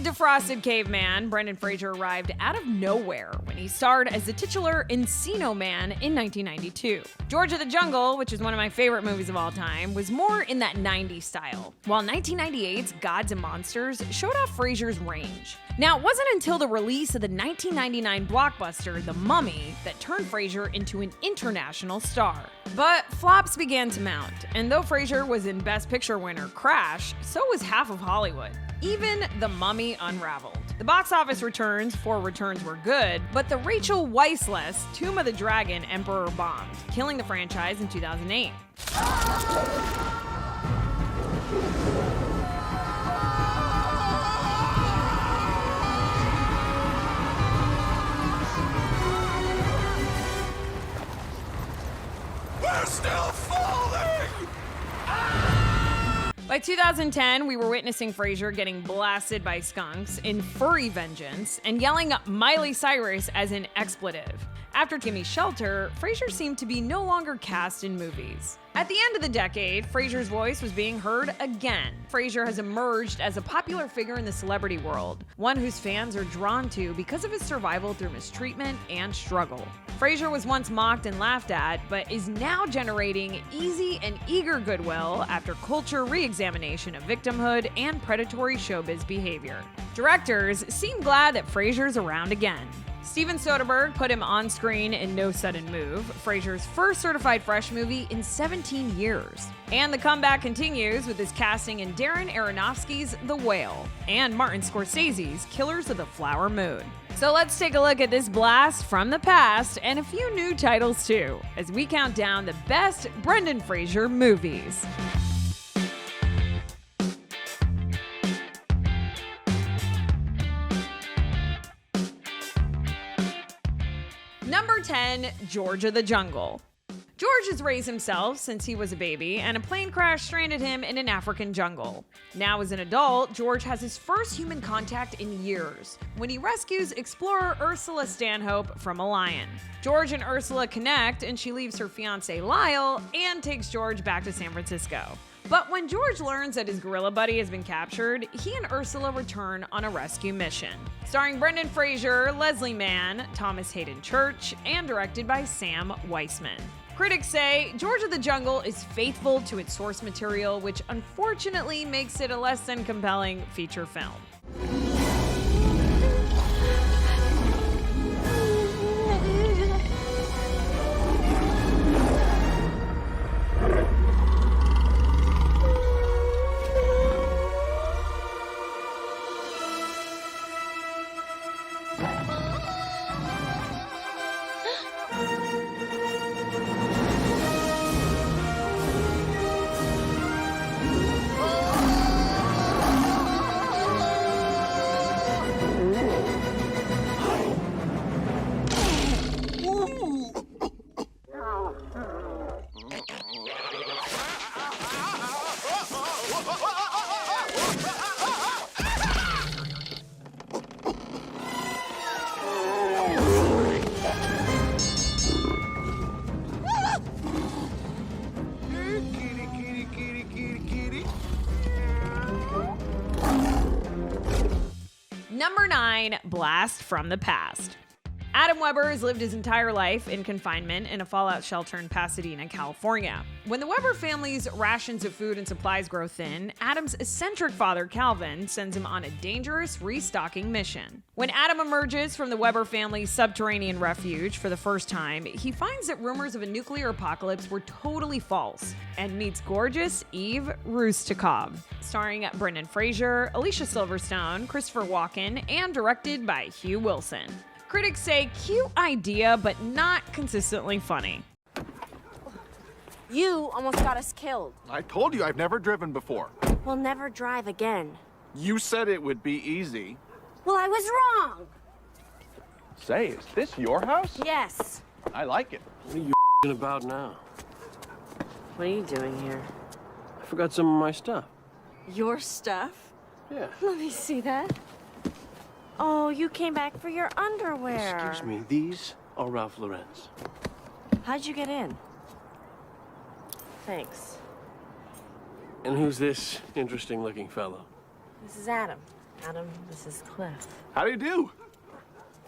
defrosted caveman, Brendan Fraser arrived out of nowhere when he starred as the titular Encino Man in 1992. George of the Jungle, which is one of my favorite movies of all time, was more in that 90s style, while 1998's Gods and Monsters showed off Fraser's range. Now, it wasn't until the release of the 1999 blockbuster The Mummy that turned Fraser into an international star. But flops began to mount, and though Fraser was in Best Picture winner Crash, so was half of Hollywood. Even The Mummy unraveled. The box office returns were good, but the Rachel Weisz-less Tomb of the Dragon Emperor bombed, killing the franchise in 2008. We're still falling! By 2010, we were witnessing Fraser getting blasted by skunks in furry vengeance and yelling Miley Cyrus as an expletive. After Gimme Shelter, Fraser seemed to be no longer cast in movies. At the end of the decade, Fraser's voice was being heard again. Fraser has emerged as a popular figure in the celebrity world, one whose fans are drawn to because of his survival through mistreatment and struggle. Fraser was once mocked and laughed at, but is now generating easy and eager goodwill after culture re-examination of victimhood and predatory showbiz behavior. Directors seem glad that Fraser's around again. Steven Soderbergh put him on screen in No Sudden Move, Fraser's first certified fresh movie in 17 years. And the comeback continues with his casting in Darren Aronofsky's The Whale and Martin Scorsese's Killers of the Flower Moon. So let's take a look at this blast from the past and a few new titles too, as we count down the best Brendan Fraser movies. Number 10, George of the Jungle. George has raised himself since he was a baby, and a plane crash stranded him in an African jungle. Now as an adult, George has his first human contact in years, when he rescues explorer Ursula Stanhope from a lion. George and Ursula connect, and she leaves her fiancé Lyle and takes George back to San Francisco. But when George learns that his gorilla buddy has been captured, he and Ursula return on a rescue mission. Starring Brendan Fraser, Leslie Mann, Thomas Hayden Church, and directed by Sam Weisman. Critics say George of the Jungle is faithful to its source material, which unfortunately makes it a less than compelling feature film. Number 9, Blast from the Past. Adam Weber has lived his entire life in confinement in a fallout shelter in Pasadena, California. When the Weber family's rations of food and supplies grow thin, Adam's eccentric father, Calvin, sends him on a dangerous restocking mission. When Adam emerges from the Weber family's subterranean refuge for the first time, he finds that rumors of a nuclear apocalypse were totally false and meets gorgeous Eve Rustikov, starring Brendan Fraser, Alicia Silverstone, Christopher Walken, and directed by Hugh Wilson. Critics say cute idea, but not consistently funny. You almost got us killed. I told you I've never driven before. We'll never drive again. You said it would be easy. Well, I was wrong. Say, is this your house? Yes. I like it. What are you about now? What are you doing here? I forgot some of my stuff. Your stuff? Yeah. Let me see that. Oh, you came back for your underwear. Excuse me, these are Ralph Lauren's. How'd you get in? Thanks. And who's this interesting-looking fellow? This is Adam. Adam, this is Cliff. How do you do?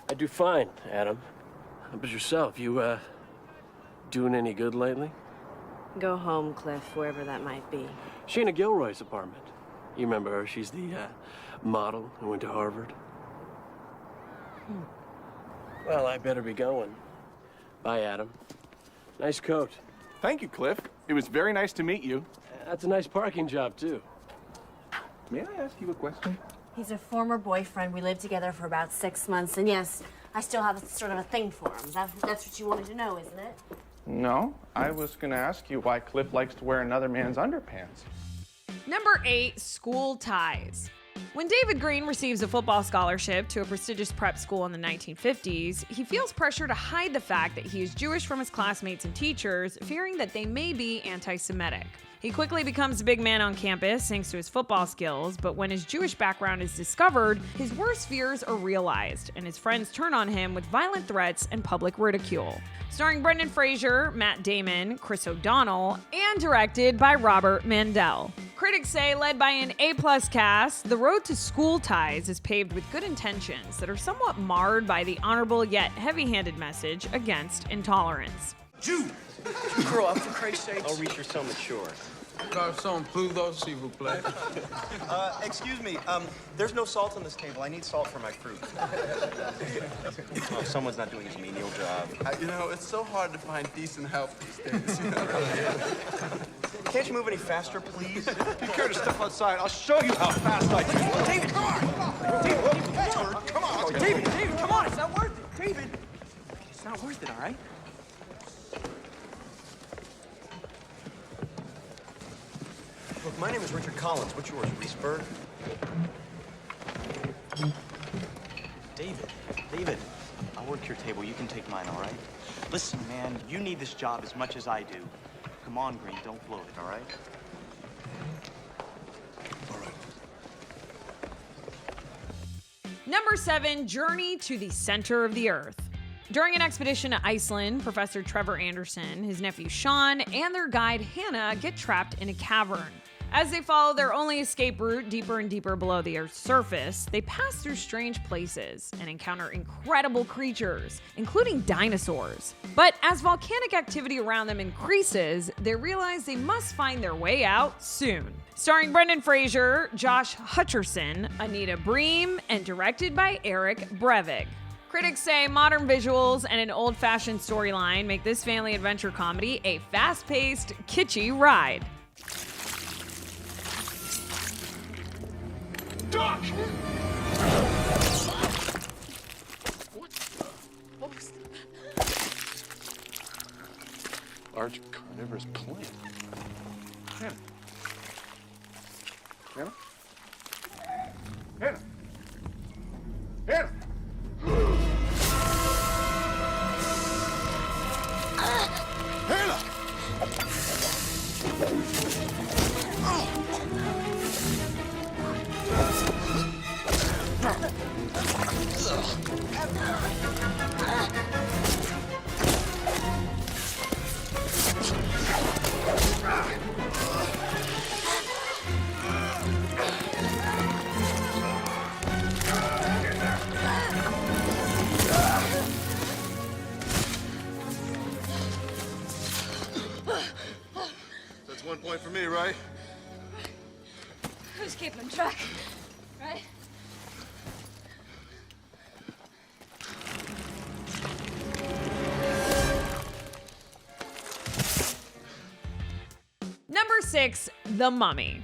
I do fine, Adam. How about yourself? You, doing any good lately? Go home, Cliff, wherever that might be. Sheena Gilroy's apartment. You remember her? She's the, model who went to Harvard. Well, I better be going. Bye, Adam. Nice coat. Thank you, Cliff. It was very nice to meet you. That's a nice parking job, too. May I ask you a question? He's a former boyfriend. We lived together for about 6 months, and yes, I still have sort of a thing for him. That's what you wanted to know, isn't it? No, I was gonna ask you why Cliff likes to wear another man's underpants. Number 8, school ties. When David Green receives a football scholarship to a prestigious prep school in the 1950s, he feels pressure to hide the fact that he is Jewish from his classmates and teachers, fearing that they may be anti-Semitic. He quickly becomes a big man on campus thanks to his football skills, but when his Jewish background is discovered, his worst fears are realized, and his friends turn on him with violent threats and public ridicule. Starring Brendan Fraser, Matt Damon, Chris O'Donnell, and directed by Robert Mandel. Critics say, led by an A-plus cast, the road to School Ties is paved with good intentions that are somewhat marred by the honorable yet heavy-handed message against intolerance. Jew! Grow up, for Christ's sakes. I'll reach, you're so mature. Garçon, Pluto, s'il vous plaît. Excuse me, there's no salt on this table. I need salt for my fruit. Oh, someone's not doing his menial job. You know, it's so hard to find decent help these days. Can't you move any faster, please? If you care to step outside, I'll show you how fast I can. David, come on! David, come on! David, come on! It's not worth it. David! It's not worth it, all right? Look, my name is Richard Collins. What's yours, Reese Bird? David, I'll work your table. You can take mine, all right? Listen, man, you need this job as much as I do. Come on, Green, don't blow it, all right? All right. Number 7, Journey to the Center of the Earth. During an expedition to Iceland, Professor Trevor Anderson, his nephew Sean, and their guide Hannah get trapped in a cavern. As they follow their only escape route deeper and deeper below the Earth's surface, they pass through strange places and encounter incredible creatures, including dinosaurs. But as volcanic activity around them increases, they realize they must find their way out soon. Starring Brendan Fraser, Josh Hutcherson, Anita Bream, and directed by Eric Brevig. Critics say modern visuals and an old-fashioned storyline make this family adventure comedy a fast-paced, kitschy ride. Doc! Large carnivorous plant. Hannah. Hannah? Hannah! Hannah! Hannah! That's 1 point for me, right? Who's keeping track? Right? Number 6, The Mummy.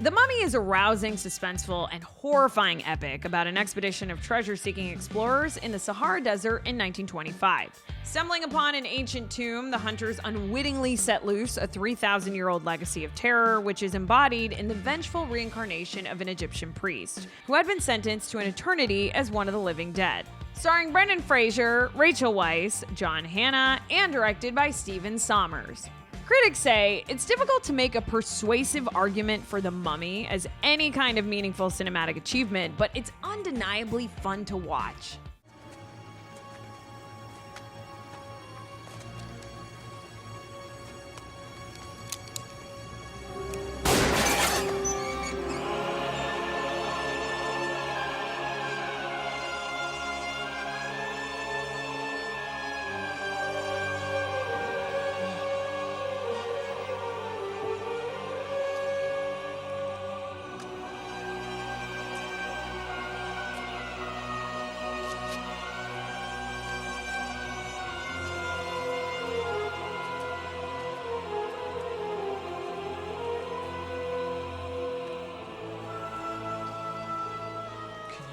The Mummy is a rousing, suspenseful, and horrifying epic about an expedition of treasure-seeking explorers in the Sahara Desert in 1925. Stumbling upon an ancient tomb, the hunters unwittingly set loose a 3,000-year-old legacy of terror, which is embodied in the vengeful reincarnation of an Egyptian priest, who had been sentenced to an eternity as one of the living dead. Starring Brendan Fraser, Rachel Weisz, John Hannah, and directed by Stephen Sommers. Critics say it's difficult to make a persuasive argument for The Mummy as any kind of meaningful cinematic achievement, but it's undeniably fun to watch.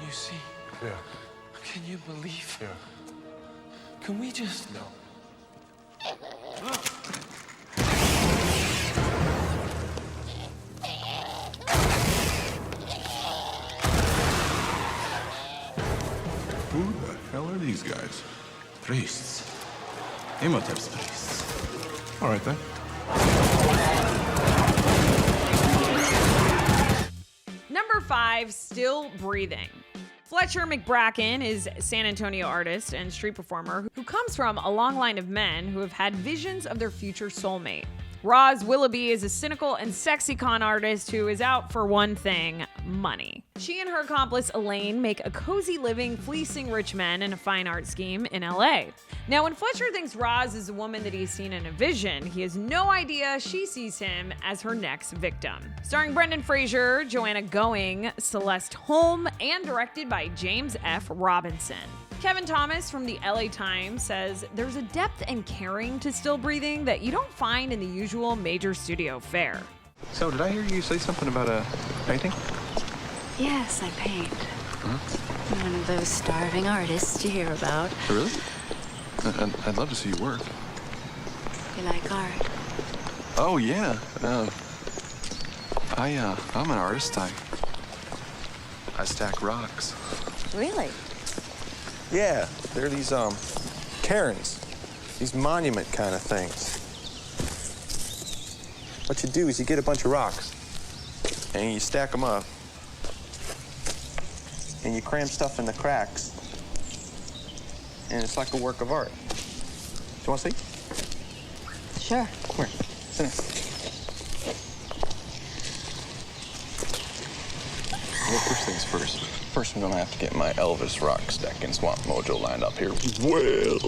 you see? Yeah. Can you believe? Yeah. Can we just... No. Who the hell are these guys? Priests. Imhotep's priests. All right, then. Number 5, Still Breathing. Fletcher McBracken is a San Antonio artist and street performer who comes from a long line of men who have had visions of their future soulmate. Roz Willoughby is a cynical and sexy con artist who is out for one thing: money. She and her accomplice Elaine make a cozy living fleecing rich men in a fine art scheme in LA. Now, when Fletcher thinks Roz is a woman that he's seen in a vision, he has no idea she sees him as her next victim. Starring Brendan Fraser, Joanna Going, Celeste Holm, and directed by James F. Robinson. Kevin Thomas from the LA Times says there's a depth and caring to Still Breathing that you don't find in the usual major studio fare. So, did I hear you say something about a painting? Yes, I paint. One of those starving artists you hear about. Really? I'd love to see you work. You like art? Oh, yeah. I'm an artist. I stack rocks. Really? Yeah, they're these, cairns. These monument kind of things. What you do is you get a bunch of rocks, and you stack them up, and you cram stuff in the cracks, and it's like a work of art. Do you want to see? Sure. Come here. Sit down. Well, first things first. First, I'm gonna have to get my Elvis rock stacking swamp mojo lined up here. Well.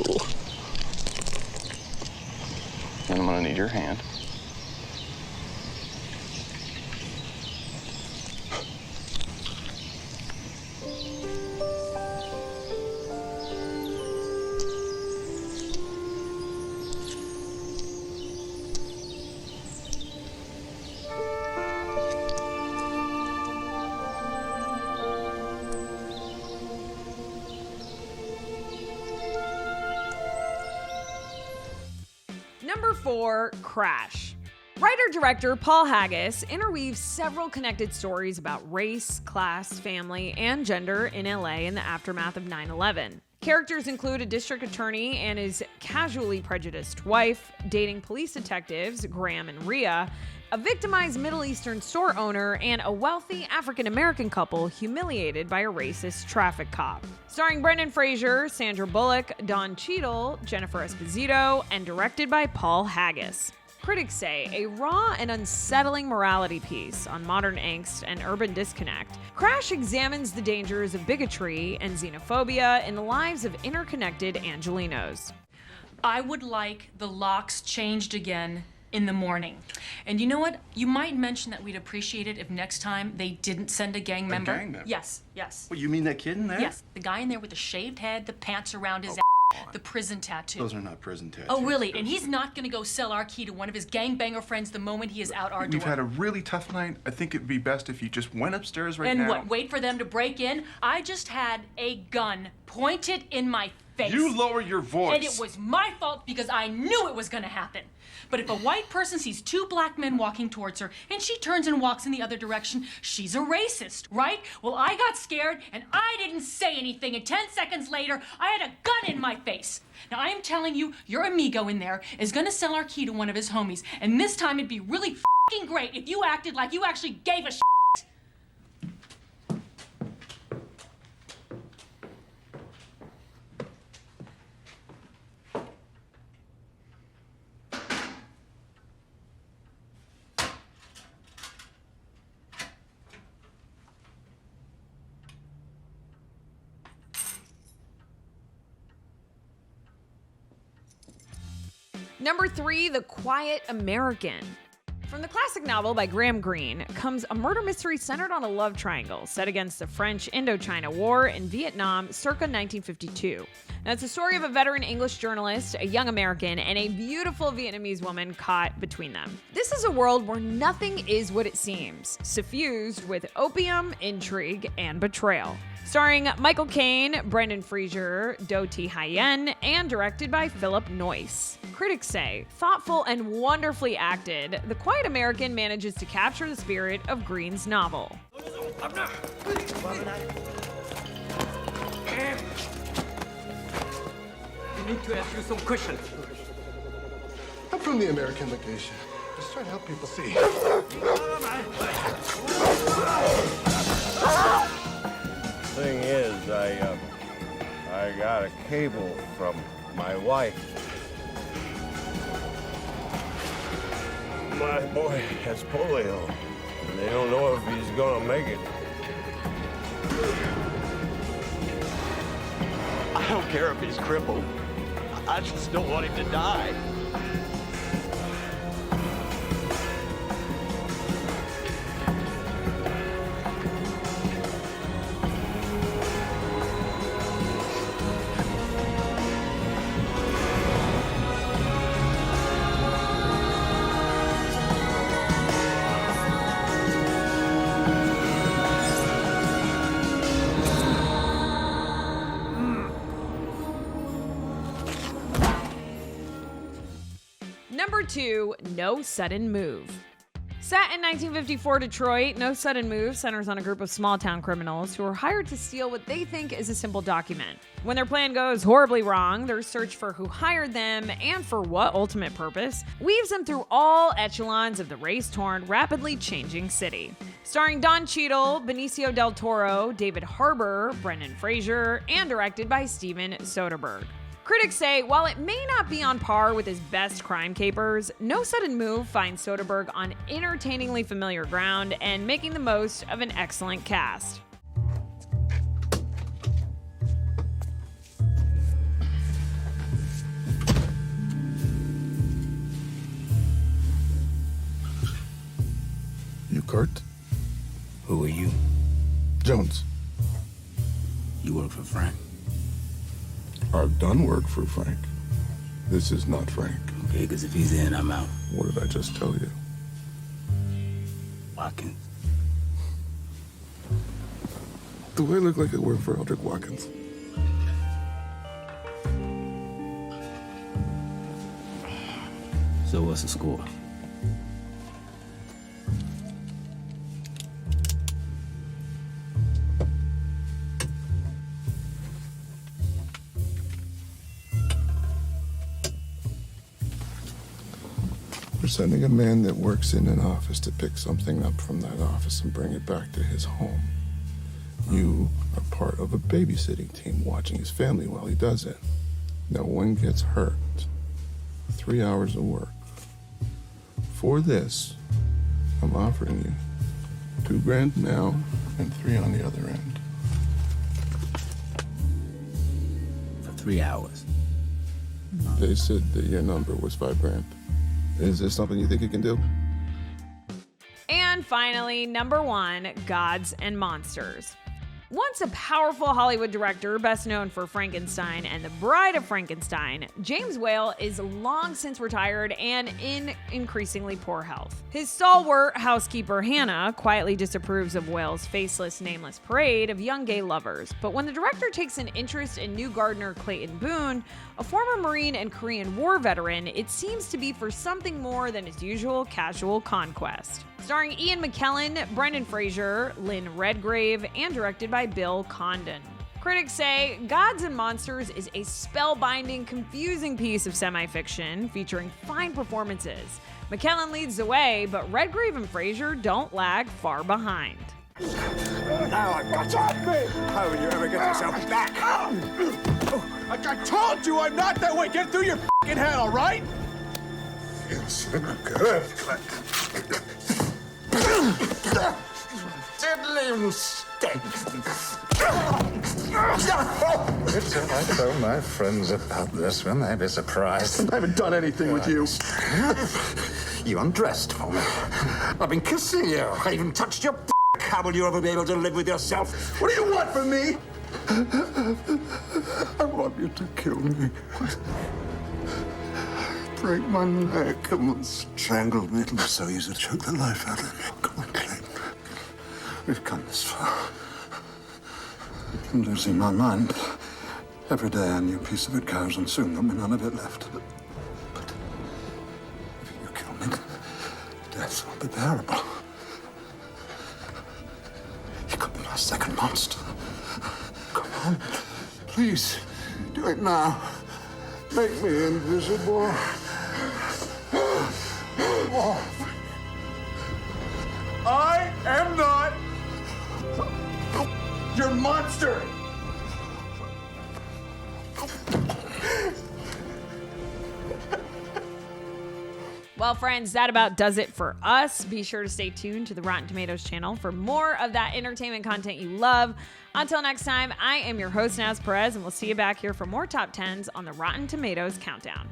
Then I'm gonna need your hand. Number 4, Crash. Writer-director Paul Haggis interweaves several connected stories about race, class, family, and gender in LA in the aftermath of 9/11. Characters include a district attorney and his casually prejudiced wife, dating police detectives Graham and Rhea, a victimized Middle Eastern store owner, and a wealthy African-American couple humiliated by a racist traffic cop. Starring Brendan Fraser, Sandra Bullock, Don Cheadle, Jennifer Esposito, and directed by Paul Haggis. Critics say a raw and unsettling morality piece on modern angst and urban disconnect, Crash examines the dangers of bigotry and xenophobia in the lives of interconnected Angelinos. I would like the locks changed again in the morning. And you know what? You might mention that we'd appreciate it if next time they didn't send a gang member. A gang member? Yes, yes. Well, you mean that kid in there? Yes, the guy in there with the shaved head, the pants around his the prison tattoo. Those are not prison tattoos. Oh, really? And he's not gonna go sell our key to one of his gangbanger friends the moment he is out our door. We've had a really tough night. I think it'd be best if you just went upstairs right now. And what, wait for them to break in? I just had a gun pointed in my face. You lower your voice. And it was my fault because I knew it was gonna happen. But if a white person sees two black men walking towards her and she turns and walks in the other direction, she's a racist, right? Well, I got scared and I didn't say anything, and 10 seconds later, I had a gun in my face. Now, I am telling you, your amigo in there is gonna sell our key to one of his homies, and this time it'd be really f***ing great if you acted like you actually gave a shit. Number 3, The Quiet American. From the classic novel by Graham Greene comes a murder mystery centered on a love triangle set against the French Indochina War in Vietnam circa 1952. Now, it's the story of a veteran English journalist, a young American, and a beautiful Vietnamese woman caught between them. This is a world where nothing is what it seems, suffused with opium, intrigue, and betrayal. Starring Michael Caine, Brendan Fraser, Do Thi Hyen, and directed by Philip Noyce. Critics say, thoughtful and wonderfully acted, The Quiet American manages to capture the spirit of Green's novel. I need to ask you some questions. I'm from the American Legation. Just trying to help people see. Thing is, I got a cable from my wife. My boy has polio, and they don't know if he's gonna make it. I don't care if he's crippled. I just don't want him to die. Number 2, No Sudden Move. Set in 1954 Detroit, No Sudden Move centers on a group of small-town criminals who are hired to steal what they think is a simple document. When their plan goes horribly wrong, their search for who hired them and for what ultimate purpose weaves them through all echelons of the race-torn, rapidly changing city. Starring Don Cheadle, Benicio del Toro, David Harbour, Brendan Fraser, and directed by Steven Soderbergh. Critics say, while it may not be on par with his best crime capers, No Sudden Move finds Soderbergh on entertainingly familiar ground and making the most of an excellent cast. You Kurt? Who are you? Jones. You work for Frank? I've done work for Frank. This is not Frank. Okay, because if he's in, I'm out. What did I just tell you? Watkins. Do I look like I work for Eldrick Watkins? So what's the score? We're sending a man that works in an office to pick something up from that office and bring it back to his home. You are part of a babysitting team watching his family while he does it. No one gets hurt. 3 hours of work. For this, I'm offering you $2,000 now and 3 on the other end. For 3 hours. They said that your number was $5,000. Is this something you think you can do? And finally, number 1, Gods and Monsters. Once a powerful Hollywood director, best known for Frankenstein and The Bride of Frankenstein, James Whale is long since retired and in increasingly poor health. His stalwart housekeeper, Hannah, quietly disapproves of Whale's faceless, nameless parade of young gay lovers. But when the director takes an interest in new gardener Clayton Boone, a former Marine and Korean War veteran, it seems to be for something more than his usual casual conquest. Starring Ian McKellen, Brendan Fraser, Lynn Redgrave, and directed by Bill Condon. Critics say Gods and Monsters is a spellbinding, confusing piece of semi-fiction featuring fine performances. McKellen leads the way, but Redgrave and Fraser don't lag far behind. Now I've got you! How will you ever get yourself back? I told you I'm not that way! Get through your f***ing head, all right? Yes, good. Diddly mistake. It's all right, tell my friends about this when they be surprised. I haven't done anything with you. You undressed for me. I've been kissing you. I even touched your How will you ever be able to live with yourself? What do you want from me? I want you to kill me. Break my neck and strangle me so you to choke the life out of me. Come on, Clayton. We've come this far. I'm losing my mind. Every day a new piece of it goes, and soon there'll be none of it left. But if you kill me, death will be bearable. You could be my second monster. Come on, please, do it now. Make me invisible. I am not your monster! Well, friends, that about does it for us. Be sure to stay tuned to the Rotten Tomatoes channel for more of that entertainment content you love. Until next time, I am your host, Naz Perez, and we'll see you back here for more Top 10s on the Rotten Tomatoes Countdown.